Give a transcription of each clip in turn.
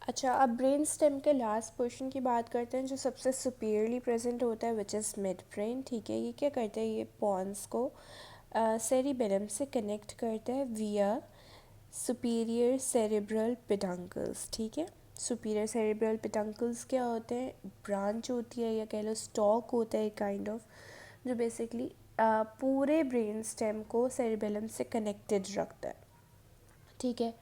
अच्छा, अब brain stem के लास्ट पोर्शन की बात करते हैं जो सबसे सुपीरियरली प्रेजेंट होता है, विच इज़ मिड ब्रेन। ठीक है, ये क्या करता है, ये पॉन्स को सेरिबेलम से कनेक्ट करता है विया सुपीरियर सेरेब्रल पेडंकल्स। ठीक है, सुपीरियर सेरेब्रल पेडंकल्स क्या होते हैं, ब्रांच होती है या कह लो स्टॉक होता है काइंड ऑफ, जो बेसिकली पूरे ब्रेन स्टेम को सेरिबेलम से कनेक्टेड रखता है। ठीक है,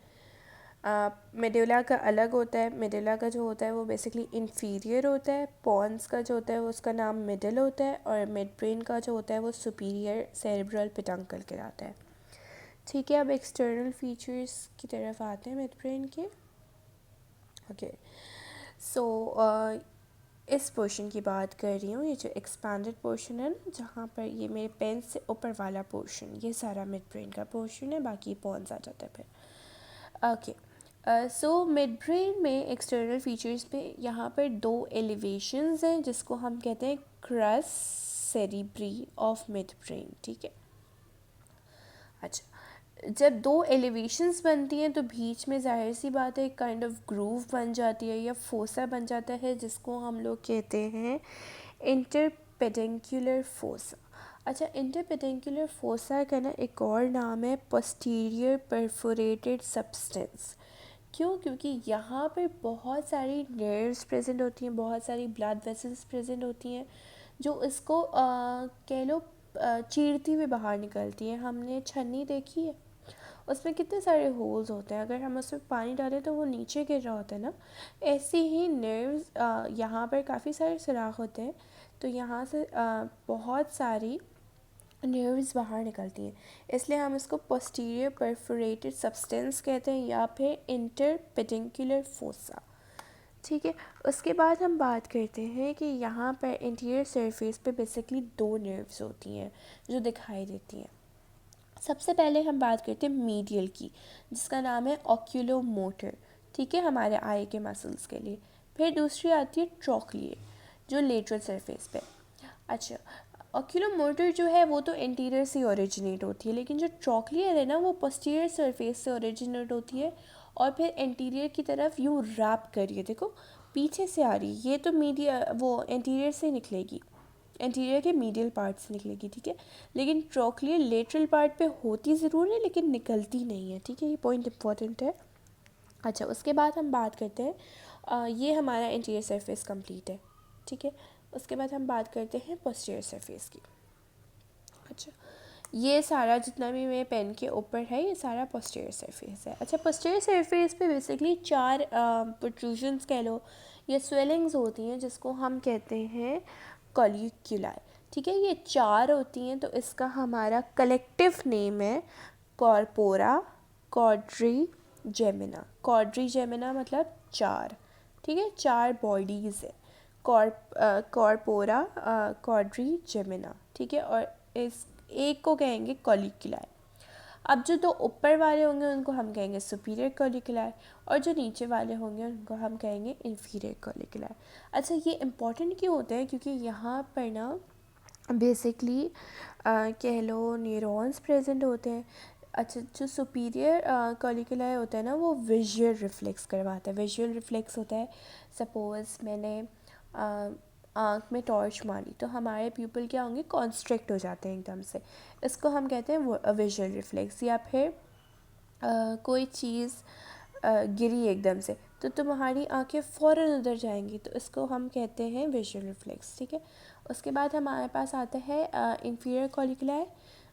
मेडुला का अलग होता है। मेडुला का जो होता है वो बेसिकली इंफीरियर होता है। पॉन्स का जो होता है वो उसका नाम मिडल होता है, और मिड ब्रेन का जो होता है वो सुपीरियर सेरेब्रल पेडंकल कहलाता है। ठीक है, अब एक्सटर्नल फीचर्स की तरफ आते हैं मिड ब्रेन के। ओके, सो इस पोर्शन की बात कर रही हूँ, ये जो एक्सपैंडेड पोर्शन है ना, जहाँ पर ये मेरे पेन से ऊपर वाला पोर्शन, ये सारा मिड ब्रेन का पोर्शन है, बाकी पॉन्स आ जाता है फिर। ओके, सो मिड ब्रेन में एक्सटर्नल फीचर्स में यहाँ पर दो एलिवेशंस हैं जिसको हम कहते हैं क्रस सेरिब्री ऑफ मिड ब्रेन। ठीक है, अच्छा, जब दो एलिवेशंस बनती हैं तो बीच में जाहिर सी बात है एक काइंड ऑफ ग्रूव बन जाती है या फोसा बन जाता है, जिसको हम लोग कहते हैं इंटरपेडेंकुलर फोसा। अच्छा, इंटरपेडेंकुलर फोसा का ना एक और नाम है पोस्टीरियर परफोरेटेड सब्सटेंस। क्यों? क्योंकि यहाँ पर बहुत सारी नर्व्स प्रेजेंट होती हैं, बहुत सारी ब्लड वेसल्स प्रेजेंट होती हैं जो इसको कह लो चीरती हुई बाहर निकलती है। हमने छन्नी देखी है, उसमें कितने सारे होल्स होते हैं, अगर हम उसमें पानी डालें तो वो नीचे गिर रहा होता है ना। ऐसे ही नर्व्स यहाँ पर काफ़ी सारे सुराख होते हैं, तो यहाँ से बहुत सारी नर्व्स बाहर निकलती हैं, इसलिए हम इसको पोस्टीरियर परफोरेटेड सब्सटेंस कहते हैं या फिर इंटरपेडिकुलर फोसा। ठीक है, उसके बाद हम बात करते हैं कि यहाँ पर इंटीरियर सरफेस पे बेसिकली दो नर्व्स होती हैं जो दिखाई देती हैं। सबसे पहले हम बात करते हैं मीडियल की, जिसका नाम है ऑक्यूलोमोटर। ठीक है, हमारे आई के मसल्स के लिए। फिर दूसरी आती है ट्रोक्लियर, जो लेटरल सरफेस पे। अच्छा, ऑक्यूलोमोटर जो है वो तो इंटीरियर से ओरिजिनेट होती है, लेकिन जो ट्रोक्लियर है ना वो पोस्टीरियर सरफेस से ओरिजिनेट होती है और फिर इंटीरियर की तरफ यूँ रैप करिए, देखो पीछे से आ रही, ये तो मीडिया वो इंटीरियर से निकलेगी, इंटीरियर के मीडियल पार्ट से निकलेगी। ठीक है, लेकिन ट्रोक्लियर लेटरल पार्ट पे होती ज़रूर है लेकिन निकलती नहीं है। ठीक है, ये पॉइंट इंपॉर्टेंट है। अच्छा, उसके बाद हम बात करते हैं ये हमारा इंटीरियर सरफेस कंप्लीट है। ठीक है, उसके बाद हम बात करते हैं पोस्टीरियर सरफेस की। अच्छा, ये सारा जितना भी मेरे पेन के ऊपर है ये सारा पोस्टीरियर सरफेस है। अच्छा, पोस्टीरियर सरफेस पे बेसिकली चार प्रोट्रूजन्स कह लो या स्वेलिंग्स होती हैं जिसको हम कहते हैं कॉलिक्यूलाई। ठीक है, ये चार होती हैं, तो इसका हमारा कलेक्टिव नेम है कॉर्पोरा कॉड्री जेमिना। कॉड्री जेमिना मतलब चार। ठीक है, चार बॉडीज़ है कॉर्पोरा कॉड्री जेमिना। ठीक है, और इस एक को कहेंगे कॉलिक्यूलाई। अब जो दो ऊपर वाले होंगे उनको हम कहेंगे सुपीरियर कॉलिक्यूलाई, और जो नीचे वाले होंगे उनको हम कहेंगे इन्फीरियर कॉलिक्यूलाई। अच्छा, ये इम्पॉर्टेंट क्यों होते हैं? क्योंकि यहाँ पर ना बेसिकली कह लो न्यूरॉन्स प्रेजेंट होते हैं। अच्छा, जो सुपीरियर कॉलिक्यूलाई होता है ना वो विजुअल रिफ्लेक्स करवाता है। विजुअल रिफ्लेक्स होता है, सपोज़ मैंने आँख में टॉर्च मारी तो हमारे प्यूपिल क्या होंगे, कॉन्स्ट्रिक्ट हो जाते हैं एकदम से, इसको हम कहते हैं विजुअल रिफ्लेक्स। या फिर कोई चीज़ गिरी एकदम से तो तुम्हारी आंखें फ़ौरन उधर जाएंगी, तो इसको हम कहते हैं विजुअल रिफ्लेक्स। ठीक है, उसके बाद हमारे पास आता है इंफीरियर कॉलिक्यूलाई।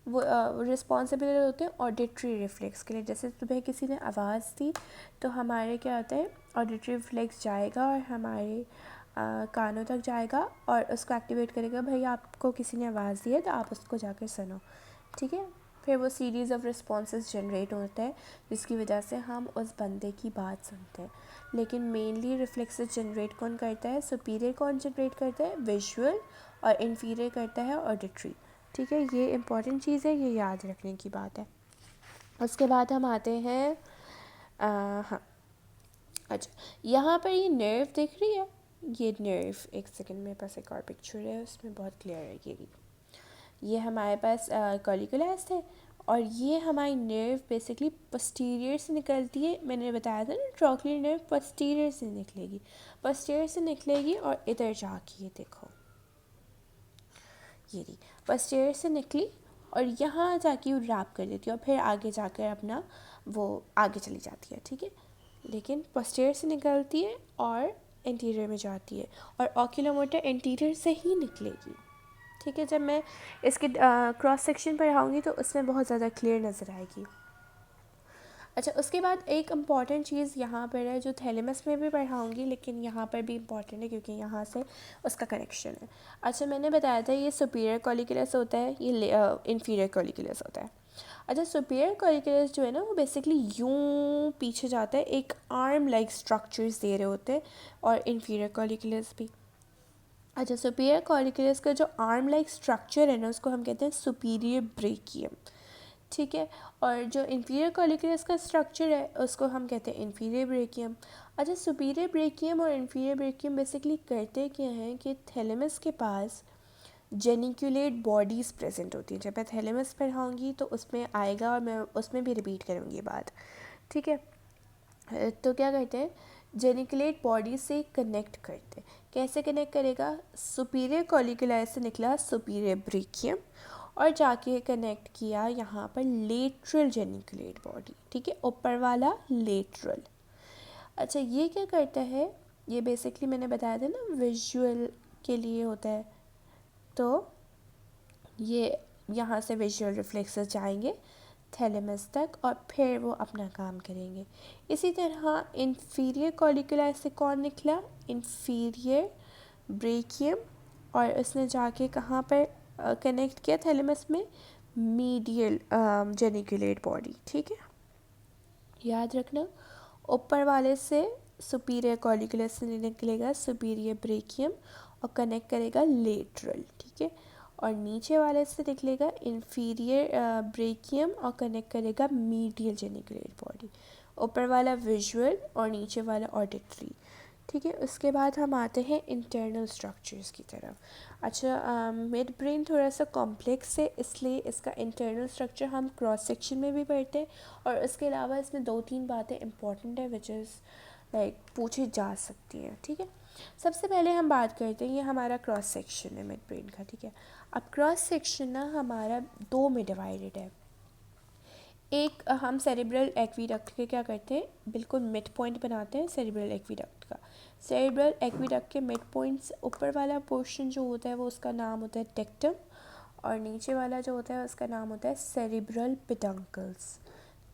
वो रिस्पॉन्सिबल होते हैं ऑडिटरी रिफ्लेक्स के लिए। जैसे तुम्हें किसी ने आवाज़ दी तो हमारे क्या होता है, ऑडिटरी रिफ्लेक्स जाएगा और हमारे कानों तक जाएगा और उसको एक्टिवेट करेगा, भाई आपको किसी ने आवाज़ दी है तो आप उसको जाकर सुनो। ठीक है, फिर वो सीरीज़ ऑफ रिस्पॉन्सेज जनरेट होते हैं जिसकी वजह से हम उस बंदे की बात सुनते हैं। लेकिन मेनली रिफ्लेक्सेस जनरेट कौन करता है, सुपीरियर कौन जनरेट करता है, विजुअल, और इन्फीरियर करता है ऑडिटरी। ठीक है, ये इंपॉर्टेंट चीज़ है, ये याद रखने की बात है। उसके बाद हम आते हैं हाँ, अच्छा, यहाँ पर ये नर्व दिख रही है, ये नर्व, एक सेकंड मेरे पास एक और पिक्चर है उसमें बहुत क्लियर है। ये हमारे पास कॉलिक्यूलस है और ये हमारी नर्व बेसिकली पोस्टीरियर से निकलती है। मैंने बताया था ना ट्रॉक्लियर नर्व पोस्टीरियर से निकलेगी, पोस्टीरियर से निकलेगी और इधर जाके ये देखो, ये रही पोस्टीरियर से निकली और यहाँ जाके वो रैप कर देती है और फिर आगे जाकर अपना वो आगे चली जाती है, ठीक है। लेकिन पोस्टीरियर से निकलती है और एंटीरियर में जाती है और ओक्यूलोमोटर एंटीरियर से ही निकलेगी, ठीक है। जब मैं इसके क्रॉस सेक्शन पढ़ाऊँगी तो उसमें बहुत ज़्यादा क्लियर नज़र आएगी। अच्छा, उसके बाद एक इम्पॉर्टेंट चीज़ यहाँ पर है जो थैलेमस में भी पढ़ाऊँगी, लेकिन यहाँ पर भी इम्पॉर्टेंट है क्योंकि यहाँ से उसका कनेक्शन है। अच्छा, मैंने बताया था ये सुपीरियर कॉलिकुलस होता है, ये इन्फीरियर कॉलिकुलस होता है। अच्छा, सुपीरियर कॉलिकुलस जो है ना वो बेसिकली यूँ पीछे जाता है, एक आर्म लाइक स्ट्रक्चर्स दे रहे होते हैं, और इन्फीरियर कॉलिकुलस भी। अच्छा, सुपीरियर कॉलिकुलस का जो आर्म लाइक स्ट्रक्चर है ना उसको हम कहते हैं सुपीरियर ब्रेकियम, ठीक है। और जो इन्फीरियर कॉलिकुलस का स्ट्रक्चर है उसको हम कहते हैं इन्फीरियर ब्रेकियम। अच्छा, सुपीरियर ब्रेकियम और इन्फीरियर ब्रेकियम बेसिकली करते क्या हैं कि थैलेमस के पास जेनिकुलेट बॉडीज़ प्रेजेंट होती हैं। जब मैं थैलेमस पढ़ाऊँगी तो उसमें आएगा और मैं उसमें भी रिपीट करूँगी बात, ठीक है। तो क्या करते हैं, जेनिकुलेट बॉडी से कनेक्ट करते हैं। कैसे कनेक्ट करेगा, सुपीरियर कॉलिकुलाई से निकला सुपीरियर ब्रेकियम और जाके कनेक्ट किया यहाँ पर लेटरल जेनिकुलेट बॉडी, ठीक है, ऊपर वाला लेटरल। अच्छा, ये क्या करता है, ये बेसिकली मैंने बताया था ना विजुअल के लिए होता है, तो ये यहाँ से विजुअल रिफ्लेक्सेस जाएंगे थैलेमस तक और फिर वो अपना काम करेंगे। इसी तरह इन्फीरियर कॉलिकुलाई से कौन निकला, इन्फीरियर ब्रेकियम, और उसने जाके कहाँ पर कनेक्ट किया थैलेमस में, मीडियल जेनिकुलेट बॉडी, ठीक है। याद रखना, ऊपर वाले से सुपीरियर कॉलिकुलस से निकलेगा सुपीरियर ब्रेकियम और कनेक्ट करेगा लेटरल, ठीक है। और नीचे वाले से निकलेगा इन्फीरियर ब्रेकियम और कनेक्ट करेगा मीडियल जेनिकुलेट बॉडी। ऊपर वाला विजुअल और नीचे वाला ऑडिटरी, ठीक है। उसके बाद हम आते हैं इंटरनल स्ट्रक्चर्स की तरफ। अच्छा, मिड ब्रेन थोड़ा सा कॉम्प्लेक्स है, इसलिए इसका इंटरनल स्ट्रक्चर हम क्रॉस सेक्शन में भी पढ़ते हैं, और उसके अलावा इसमें 2-3 बातें इंपॉर्टेंट है विच इज़ लाइक पूछी जा सकती हैं, ठीक है। सबसे पहले हम बात करते हैं, ये हमारा क्रॉस सेक्शन है मिड ब्रेन का, ठीक है। अब क्रॉस सेक्शन ना हमारा 2 में डिवाइडेड है। एक हम सेरिब्रल एक्वीडक्ट के क्या करते हैं, बिल्कुल मिड पॉइंट बनाते हैं सेरिब्रल एक्वीडक्ट का। सेरिब्रल एक्वीडक्ट के मिड पॉइंट से ऊपर वाला पोर्शन जो होता है वो उसका नाम होता है टेक्टम, और नीचे वाला जो होता है उसका नाम होता है सेरिब्रल पेडंकल्स,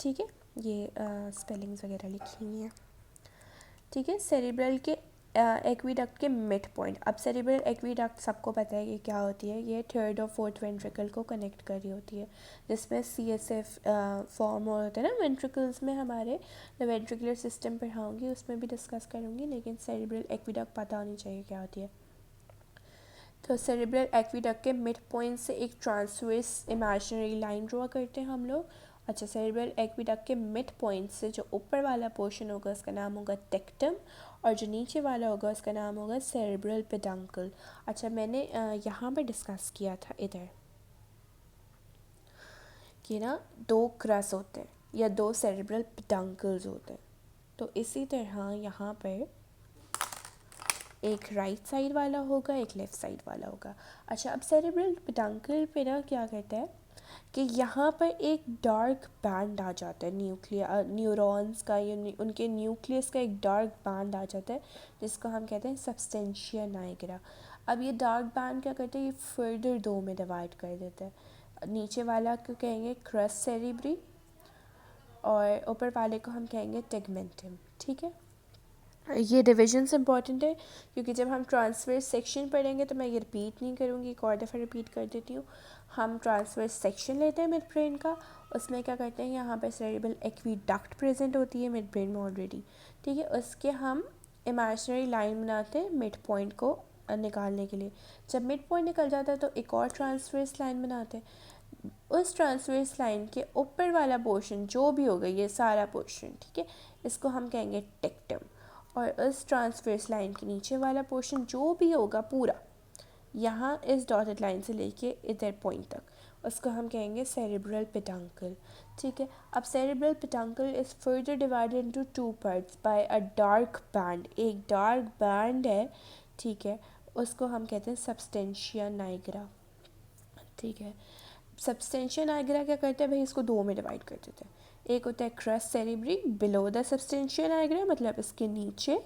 ठीक है। ये स्पेलिंग्स वगैरह लिखी हुई हैं, ठीक है। सेरिब्रल के एक्वीडक्ट के मिड पॉइंट, अब सेरिब्रल एक्वीडक्ट सबको पता है कि क्या होती है, ये थर्ड और फोर्थ वेंट्रिकल को कनेक्ट कर रही होती है, जिसमें CSF फॉर्म होता है ना वेंट्रिकल्स में हमारे। मैं वेंट्रिकुलर सिस्टम पढ़ाऊँगी उसमें भी डिस्कस करूँगी, लेकिन सेरिब्रल एक्वीडक्ट पता होनी चाहिए क्या होती है। तो सेरिब्रल एक्वीडक्ट के मिड पॉइंट से एक ट्रांसवर्स इमेजिनरी लाइन ड्रॉ करते हैं हम लोग। अच्छा, सेरिब्रल एक्वीडक्ट के मिड पॉइंट से जो ऊपर वाला पोर्शन होगा उसका नाम होगा टेक्टम, और जो नीचे वाला होगा उसका नाम होगा सेरिब्रल पेडंकल। अच्छा, मैंने यहाँ पर डिस्कस किया था इधर कि ना 2 क्रस होते हैं या 2 सेरिब्रल पेडंकल्स होते हैं, तो इसी तरह यहाँ पर एक राइट साइड वाला होगा, एक लेफ़्ट साइड वाला होगा। अच्छा, अब सेरिब्रल पेडंकल पे ना क्या कहता है कि यहाँ पर एक डार्क बैंड आ जाता है न्यूरॉन्स का, या उनके न्यूक्लियस का एक डार्क बैंड आ जाता है, जिसको हम कहते हैं सब्सटेंशिया नाइग्रा। अब ये डार्क बैंड क्या करता है, ये फर्दर 2 में डिवाइड कर देता है। नीचे वाला को कहेंगे क्रस सेरिब्री और ऊपर वाले को हम कहेंगे टेगमेंटम, ठीक है। ये डिविजन्स इंपॉर्टेंट है क्योंकि जब हम ट्रांसवर्स सेक्शन पढ़ेंगे तो मैं ये रिपीट नहीं करूँगी, एक और दफ़ा रिपीट कर देती हूँ। हम ट्रांसवर्स सेक्शन लेते हैं मिड ब्रेन का, उसमें क्या करते हैं, यहाँ पर सेरिब्रल एक्वीडक्ट प्रेजेंट होती है मिड ब्रेन में ऑलरेडी, ठीक है। उसके हम इमेजिनरी लाइन बनाते हैं मिड पॉइंट को निकालने के लिए। जब मिड पॉइंट निकल जाता है तो एक और ट्रांसवर्स लाइन बनाते हैं। उस ट्रांसवर्स लाइन के ऊपर वाला पोर्शन जो भी होगा, ये सारा पोर्शन, ठीक है, इसको हम कहेंगे टेक्टम, और इस ट्रांसवर्स लाइन के नीचे वाला पोर्शन जो भी होगा पूरा, यहाँ इस डॉटेड लाइन से लेके इधर पॉइंट तक, उसको हम कहेंगे सेरेब्रल पेडंकल। ठीक है, अब cerebral peduncle is further divided into two parts bye a dark band, एक डार्क बैंड है, ठीक है, उसको हम कहते हैं सबस्टेंशिया नाइग्रा। ठीक है, सबस्टेंशिया नाइग्रा क्या करते हैं भाई, इसको दो में डिवाइड कर देते हैं, एक होता है crus cerebri below the substantia nigra, मतलब इसके नीचे,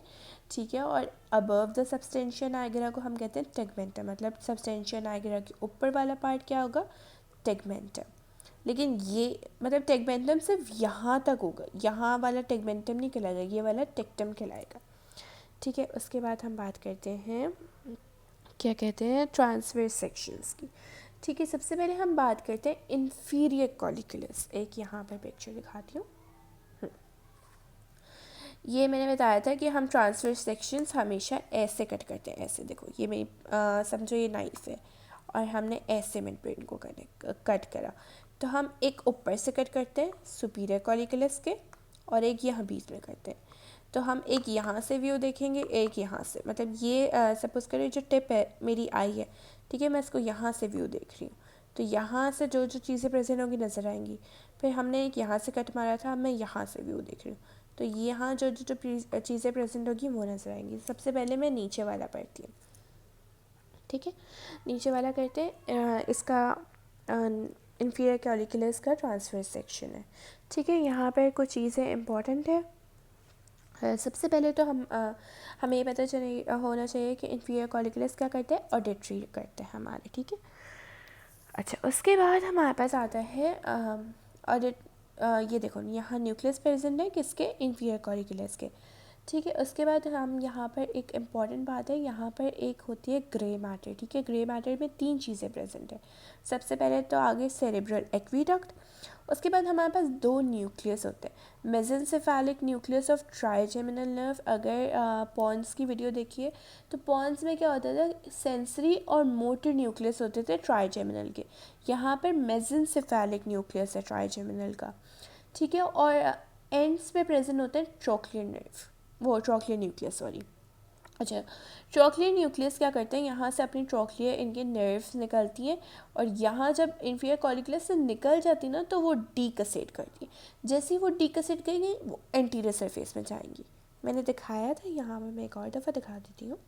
ठीक है, और अबव द सबस्टेंशिया नाइग्रा को हम कहते हैं टेगमेंटम, मतलब सबस्टेंशिया नाइग्रा के ऊपर वाला पार्ट क्या होगा, टेगमेंटम। लेकिन ये मतलब टेगमेंटम सिर्फ यहाँ तक होगा, यहाँ वाला टेगमेंटम नहीं कहलाएगा, ये वाला टेक्टम कहलाएगा। ठीक है, उसके बाद हम बात करते हैं क्या कहते हैं ट्रांसवर्स सेक्शंस की। ठीक है, सबसे पहले हम बात करते हैं इंफीरियर कॉलिकुलस। एक यहाँ पर पिक्चर दिखाती हूँ। ये मैंने बताया था कि हम ट्रांसवर्स सेक्शंस हमेशा ऐसे कट करते हैं, ऐसे देखो, ये मेरी समझो ये नाइफ है और हमने ऐसे मिड ब्रेन को कट करा, तो हम एक ऊपर से कट करते हैं सुपीरियर कॉलिकुलस के, और एक यहाँ बीच में करते हैं। तो हम एक यहाँ से व्यू देखेंगे, एक यहाँ से, मतलब ये सपोज़ करिए जो टिप है मेरी आई है, ठीक है, मैं इसको यहाँ से व्यू देख रही हूँ, तो यहाँ से जो जो चीज़ें प्रेजेंट होंगी नज़र आएंगी। फिर हमने एक यहाँ से कट मारा था, अब मैं यहाँ से व्यू देख रही हूँ, तो यहाँ जो जो जो चीज़ें प्रेजेंट होगी वो नज़र आएंगी। सबसे पहले मैं नीचे वाला पढ़ती हूँ। ठीक है, नीचे वाला करते हैं, इसका इंफीरियर कॉलिकुलस का ट्रांसवर्स सेक्शन है। ठीक है, यहाँ पर कुछ चीज़ें इंपॉर्टेंट है। सबसे पहले तो हमें ये पता चले होना चाहिए कि इंफीरियर कॉलिकुलस क्या करते हैं, ऑडिटरी करते हैं हमारे। ठीक है, अच्छा, उसके बाद हमारे पास आता है ऑडिट, ये देखो यहाँ न्यूक्लियस प्रेजेंट है किसके, इंफीरियर कॉलिकुलस के। ठीक है, उसके बाद हम यहाँ पर एक इम्पॉर्टेंट बात है, यहाँ पर एक होती है ग्रे मैटर। ठीक है, ग्रे मैटर में तीन चीज़ें प्रेजेंट है। सबसे पहले तो आगे सेरेब्रल एक्वीडक्ट, उसके बाद हमारे पास दो न्यूक्लियस होते हैं, मेसेंसेफेलिक न्यूक्लियस ऑफ ट्राइजेमिनल नर्व। अगर पॉन्स की वीडियो देखिए तो पॉन्स में क्या होता था, सेंसरी और मोटर न्यूक्लियस होते थे ट्राइजेमिनल के, यहाँ पर मेसेंसेफेलिक न्यूक्लियस है ट्राइजेमिनल का। ठीक है, और एंड्स पे प्रेजेंट होते हैं ट्रोक्लियर नर्व, वो ट्रोक्लियर न्यूक्लियस, सॉरी। अच्छा, ट्रोक्लियर न्यूक्लियस क्या करते हैं, यहाँ से अपनी ट्रोक्लियर इनके नर्व्स निकलती हैं, और यहाँ जब इंफीरियर कॉलिकुलस से निकल जाती ना तो वो डीकसेट करती है। जैसे ही वो डीकसेट करेंगी वो एंटीरियर सरफेस में जाएंगी। मैंने दिखाया था, यहाँ पर मैं एक और दफ़ा दिखा देती हूँ।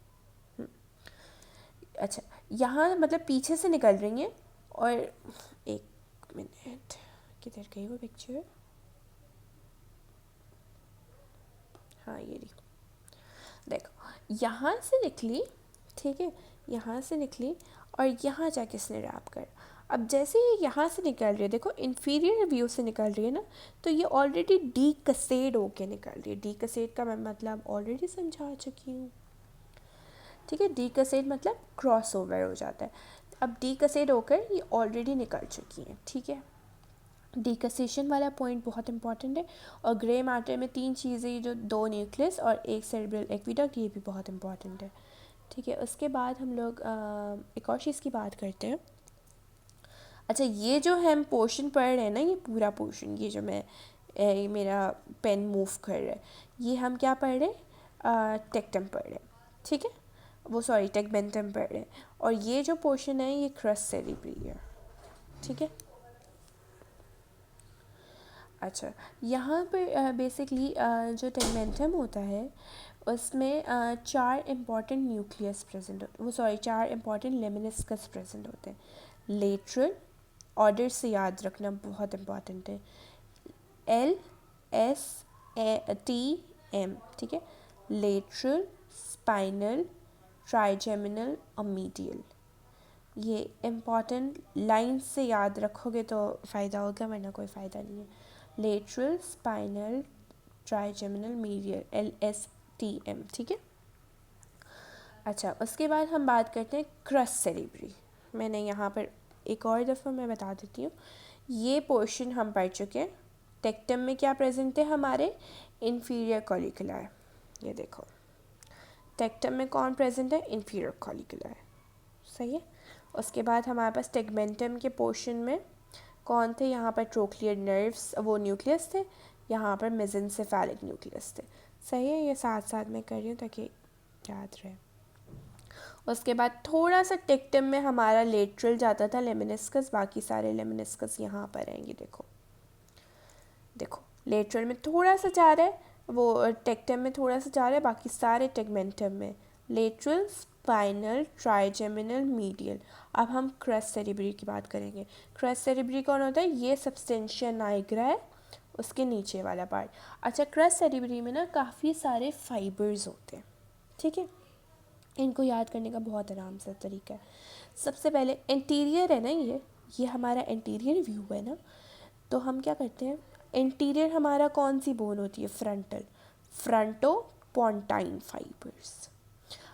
अच्छा, यहाँ मतलब पीछे से निकल रही हैं, और एक मिनट, किधर गई वो पिक्चर, हाँ ये रही, देखो यहाँ से निकली, ठीक है, यहाँ से निकली और यहाँ जाके इसने रैप कर। अब जैसे ये यहाँ से निकल रही है, देखो इंफीरियर व्यू से निकल रही है ना, तो ये ऑलरेडी डीकसेड होके निकल रही है। डीकसेड का मैं मतलब ऑलरेडी समझा चुकी हूँ। ठीक है, डीकसेड मतलब क्रॉस ओवर हो जाता है। अब डीकसेड होकर ये ऑलरेडी निकल चुकी हैं। ठीक है, डीकसेशन वाला पॉइंट बहुत इंपॉर्टेंट है। और ग्रे मैटर में तीन चीज़ें, जो दो न्यूक्लियस और एक सेरेब्रल एक्वीडक्ट, ये भी बहुत इंपॉर्टेंट है। ठीक है, उसके बाद हम लोग एक और चीज़ की बात करते हैं। अच्छा, ये जो हम पोर्शन पढ़ रहे हैं ना, ये पूरा पोर्शन, ये जो मैं ये मेरा पेन मूव कर रहा है, ये हम क्या पढ़ रहे हैं, टेक्टम पढ़ रहे हैं। ठीक है, वो सॉरी टेगमेंटम पढ़ रहे हैं, और ये जो पोर्शन है ये क्रस सेरेब्री है। ठीक है, अच्छा, यहाँ पर बेसिकली जो टेगमेंटम होता है उसमें चार इम्पॉर्टेंट न्यूक्लियस प्रेजेंट होते, वो सॉरी चार इम्पॉर्टेंट लेमिनिस्कस प्रेजेंट होते हैं। लेटरल, ऑर्डर से याद रखना बहुत इम्पॉर्टेंट है, LSTM। ठीक है, लेटरल, स्पाइनल, ट्राइजेमिनल और मीडियल। ये इम्पॉर्टेंट लाइन से याद रखोगे तो फ़ायदा होगा, वरना कोई फ़ायदा नहीं है। Lateral, spinal, trigeminal, medial, LSTM। ठीक है, अच्छा, उसके बाद हम बात करते हैं क्रस सेरेब्री। मैंने यहाँ पर एक और दफ़ा मैं बता देती हूँ, ये पोर्शन हम पढ़ चुके हैं। टेक्टम में क्या प्रेजेंट है हमारे, इंफीरियर कॉलिकुलर। ये देखो, टेक्टम में कौन प्रेजेंट है, इंफीरियर कॉलिकुलर, सही है। उसके बाद हमारे पास टेगमेंटम के पोर्शन में कौन थे, यहाँ पर ट्रोक्लियर नर्व्स, वो न्यूक्लियस थे, यहाँ पर मेसेंसेफेलिक न्यूक्लियस थे। सही है, ये साथ साथ में कर रही हूँ ताकि याद रहे। उसके बाद थोड़ा सा टेक्टम में हमारा लेटरल जाता था लेमिनिस्कस, बाकी सारे लेमिनिस्कस यहाँ पर आएंगे। देखो देखो लेटरल में थोड़ा सा जा रहा है, वो टेक्टम में थोड़ा सा जा रहा है, बाकी सारे टेगमेंटम में। Lateral, spinal, trigeminal, medial. अब हम क्रस सेरिब्री की बात करेंगे। क्रस सेरिब्री कौन होता है? ये सबस्टेंशिया नाइग्रा है, उसके नीचे वाला पार्ट। अच्छा, क्रस सेरिब्री में ना काफ़ी सारे फाइबर्स होते हैं, ठीक है। इनको याद करने का बहुत आराम से तरीका है। सबसे पहले एंटीरियर है ना, ये हमारा एंटीरियर व्यू है ना, तो हम क्या करते हैं, इंटीरियर हमारा कौन सी बोन होती है? Frontal, fronto pontine fibres.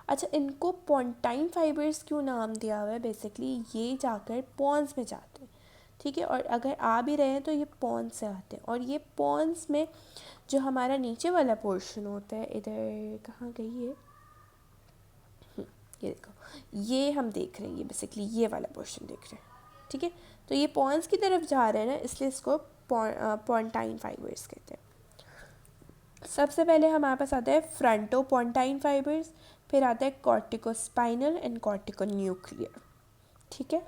अच्छा, इनको पोंटाइन फाइबर्स क्यों नाम दिया हुआ है? बेसिकली ये जाकर पॉन्स में जाते हैं, ठीक है, और अगर आ भी रहे हैं तो ये पॉन्स से आते हैं। और ये पॉन्स में जो हमारा नीचे वाला पोर्शन होता है, इधर कहाँ गई है, ये देखो, ये हम देख रहे हैं, ये बेसिकली ये वाला पोर्शन देख रहे हैं, ठीक है। तो ये पॉन्स की तरफ जा रहे हैं ना, इसलिए इसको पोंटाइन फाइबर्स कहते हैं। सबसे पहले हमारे पास आता है फ्रंटो पोंटाइन फाइबर्स, फिर आता है कॉर्टिकोस्पाइनल एंड कॉर्टिकोन्यूक्लियर, ठीक है।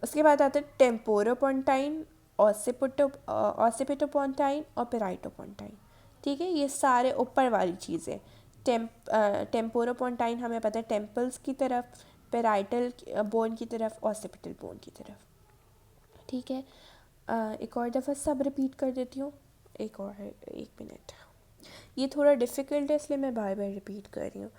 उसके बाद आता है टेम्पोरोपोंटाइन, ऑसिपिटोपोंटाइन और पेराइटोपोंटाइन, ठीक है। ये सारे ऊपर वाली चीज़ें। टेम्पोरोपोंटाइन हमें पता है टेम्पल्स की तरफ, पेराइटल बोन की तरफ, ऑसिपिटल बोन की तरफ, ठीक है। एक और दफ़ा सब रिपीट कर देती हूँ, एक और 1 मिनट, ये थोड़ा डिफ़िकल्ट है इसलिए मैं बार बार रिपीट कर रही हूँ।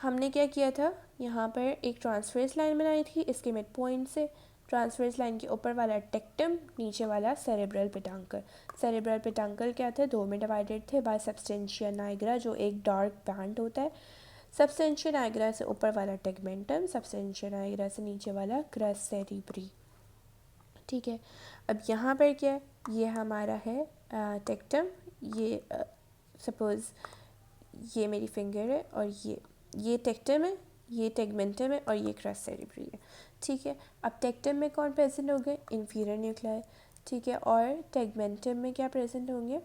हमने क्या किया था, यहाँ पर एक ट्रांसवर्स लाइन बनाई थी इसके मिड पॉइंट से। ट्रांसवर्स लाइन के ऊपर वाला टेक्टम, नीचे वाला सेरेब्रल पेटांकल। सेरेब्रल पेटांकल क्या थे? 2 में डिवाइडेड थे बाय सबस्टेंशिया नाइग्रा, जो एक डार्क बैंड होता है। सबस्टेंशिया नाइग्रा से ऊपर वाला टेगमेंटम, सबस्टेंशिया नाइग्रा से नीचे वाला क्रस सेरिब्री, ठीक है। अब यहाँ पर क्या है, ये हमारा है टेक्टम, ये सपोज़ ये मेरी फिंगर है और ये टेक्टम है, ये टेगमेंटम है और ये क्रस सेरिब्री है, ठीक है। अब टेक्टम में कौन प्रेजेंट होंगे? इंफीरियर न्यूक्लियाई, ठीक है। और टेगमेंटम में क्या प्रेजेंट होंगे?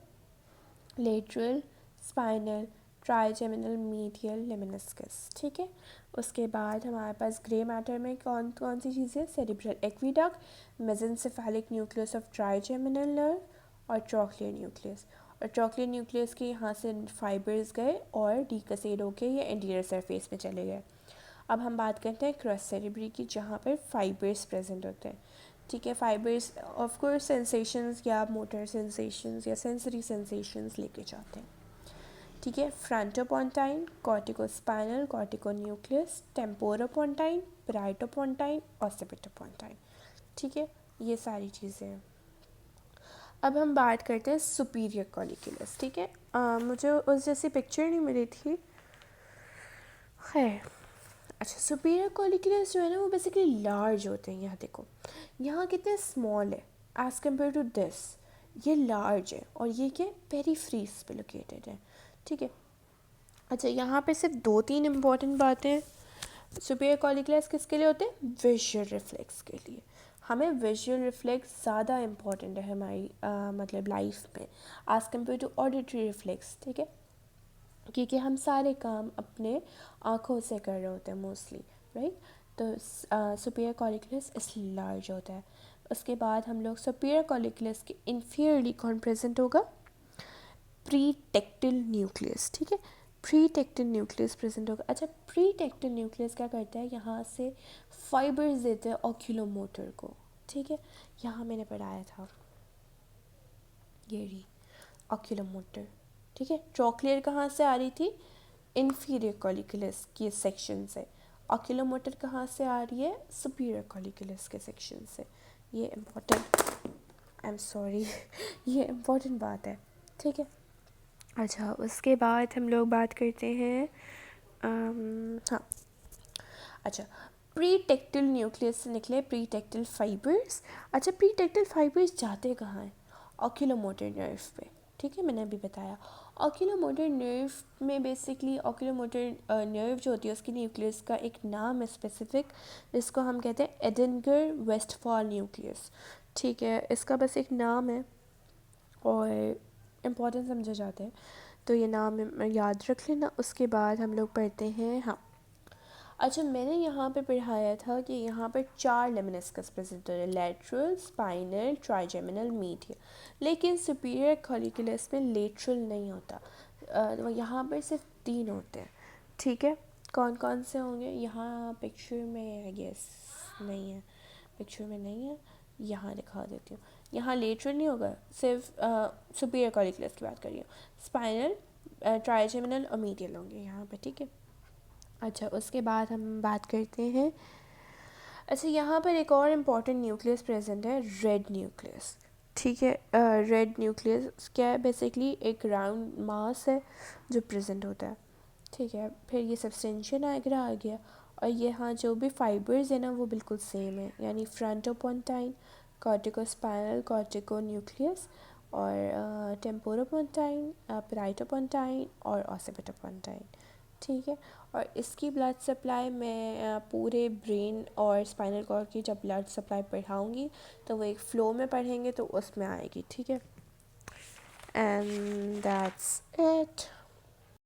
Lateral, spinal, trigeminal, medial, lemniscus, ठीक है। उसके बाद हमारे पास ग्रे मैटर में कौन कौन सी चीज़ें? Cerebral aqueduct, mesencephalic nucleus of trigeminal nerve और ट्रॉक्लियर न्यूक्लियस। और ट्रॉक्लियर न्यूक्लियस के यहाँ से फाइबर्स गए और डीकसेड होके ये एंटीरियर सरफेस में चले गए। अब हम बात करते हैं क्रस सेरिब्री की, जहाँ पर फाइबर्स प्रेजेंट होते हैं, ठीक है। फाइबर्स ऑफ कोर्स सेंसेशंस या मोटर सेंसेशंस या सेंसरी सेंसेशंस लेके जाते हैं, ठीक है। फ्रंटोपोंटाइन, कॉर्टिकोस्पाइनल, कॉर्टिकोन्यूक्लियस, टेम्पोरोपोंटाइन, पेराइटोपोंटाइन, ऑसिपिटोपोंटाइन, ठीक है। ये सारी चीज़ें हैं। अब हम बात करते हैं सुपीरियर कॉलिक्यूलस, ठीक है। मुझे उस जैसी पिक्चर नहीं मिली थी, खैर। अच्छा, सुपीरियर कॉलिक्यूलस जो है ना, वो बेसिकली लार्ज होते हैं। यहाँ देखो, यहाँ कितने स्मॉल है एज़ कम्पेयर टू दिस, ये लार्ज है और ये क्या, पेरीफ्रीज पे लोकेटेड है, ठीक है। अच्छा, यहाँ पे सिर्फ 2-3 इम्पॉर्टेंट बातें हैं। सुपीरियर कॉलिक्यूलस किसके लिए होते हैं? विजुअल रिफ्लेक्स के लिए। हमें विजुअल रिफ्लेक्स ज़्यादा इम्पॉर्टेंट है हमारी मतलब लाइफ में as compared to auditory reflex, ठीक है, क्योंकि हम सारे काम अपने आँखों से कर रहे होते हैं मोस्टली, राइट। तो सुपीरियर कॉलिक्यूलस इसलिए लार्ज होता है। उसके बाद हम लोग सुपीरियर कॉलिक्यूलस के इन्फीरियरली कौन प्रेजेंट होगा? प्रीटेक्टिल न्यूक्लियस, ठीक है। प्रीटेक्टिल न्यूक्लियस प्रेजेंट होगा। अच्छा, प्रीटेक्टिल न्यूक्लियस क्या करता है? यहाँ से फाइबर्स देते हैं ऑक्यूलोमोटर को, ठीक है। यहाँ मैंने पढ़ाया था, ये रही ऑक्यूलोमोटर, ठीक है। ट्रॉक्लियर कहाँ से आ रही थी? इन्फीरियर कॉलिक्यूलस के सेक्शन से। ऑक्यूलोमोटर कहाँ से आ रही है? सुपीरियर कॉलिक्यूलस के सेक्शन से। ये इम्पोर्टेंट, आई एम सॉरी ये इम्पोर्टेंट बात है, ठीक है। अच्छा, उसके बाद हम लोग बात करते हैं हाँ, अच्छा, प्रीटेक्टिल न्यूक्लियस से निकले प्रीटेक्टिल फाइबर्स। अच्छा, प्रीटेक्टिल फाइबर्स जाते कहाँ हैं? ऑक्यूलोमोटर नर्व पे, ठीक है, मैंने अभी बताया। ऑक्यूलोमोटर नर्व में बेसिकली ऑक्यूलोमोटर नर्व जो होती है उसकी न्यूक्लियस का एक नाम है स्पेसिफिक, जिसको हम कहते हैं एडिंगर वेस्टफॉल न्यूक्लियस, ठीक है। इसका बस एक नाम है और इम्पोर्टेंट समझे जाते हैं, तो ये नाम याद रख लेना। उसके बाद हम लोग पढ़ते हैं, हाँ, अच्छा, मैंने यहाँ पे पढ़ाया था कि यहाँ पर 4 लेमनिस्कस प्रेजेंट है, लेटरल, स्पाइनल, ट्राइजेमिनल, मीडियल। लेकिन सुपीरियर कॉलिकुलस में लेटरल नहीं होता, यहाँ पर सिर्फ 3 होते हैं। ठीक है, कौन कौन से होंगे यहाँ पिक्चर में, आई गेस नहीं है, पिक्चर में नहीं है, यहाँ दिखा देती हूँ। यहाँ लेटरल नहीं होगा, सिर्फ सुपीरियर कॉलिकुलस की बात कर रही हूँ। स्पाइनल, ट्राइजेमिनल और मीडियल होंगे यहाँ पे। ठीक है, अच्छा उसके बाद हम बात करते हैं। अच्छा, यहाँ पर एक और इम्पॉर्टेंट न्यूक्लियस प्रेजेंट है, रेड न्यूक्लियस। ठीक है, रेड न्यूक्लियस क्या है, बेसिकली एक राउंड मास है जो प्रेजेंट होता है। ठीक है, फिर ये सब्सटेंशियल नायग्रा आ गया, और यहाँ जो भी फाइबर्स है ना वो बिल्कुल सेम है, यानी फ्रंटोपोंटाइन, कॉर्टिकोस्पाइनल, कॉर्टिको न्यूक्लियस, और टेम्पोरोपोंटाइन, पेराइटोपोंटाइन और ऑसिपिटोपोंटाइन। ठीक है, और इसकी ब्लड सप्लाई मैं पूरे ब्रेन और स्पाइनल कॉर्ड की जब ब्लड सप्लाई पढ़ाऊँगी तो वो एक फ़्लो में पढ़ेंगे तो उसमें आएगी। ठीक है, एंड दैट्स इट।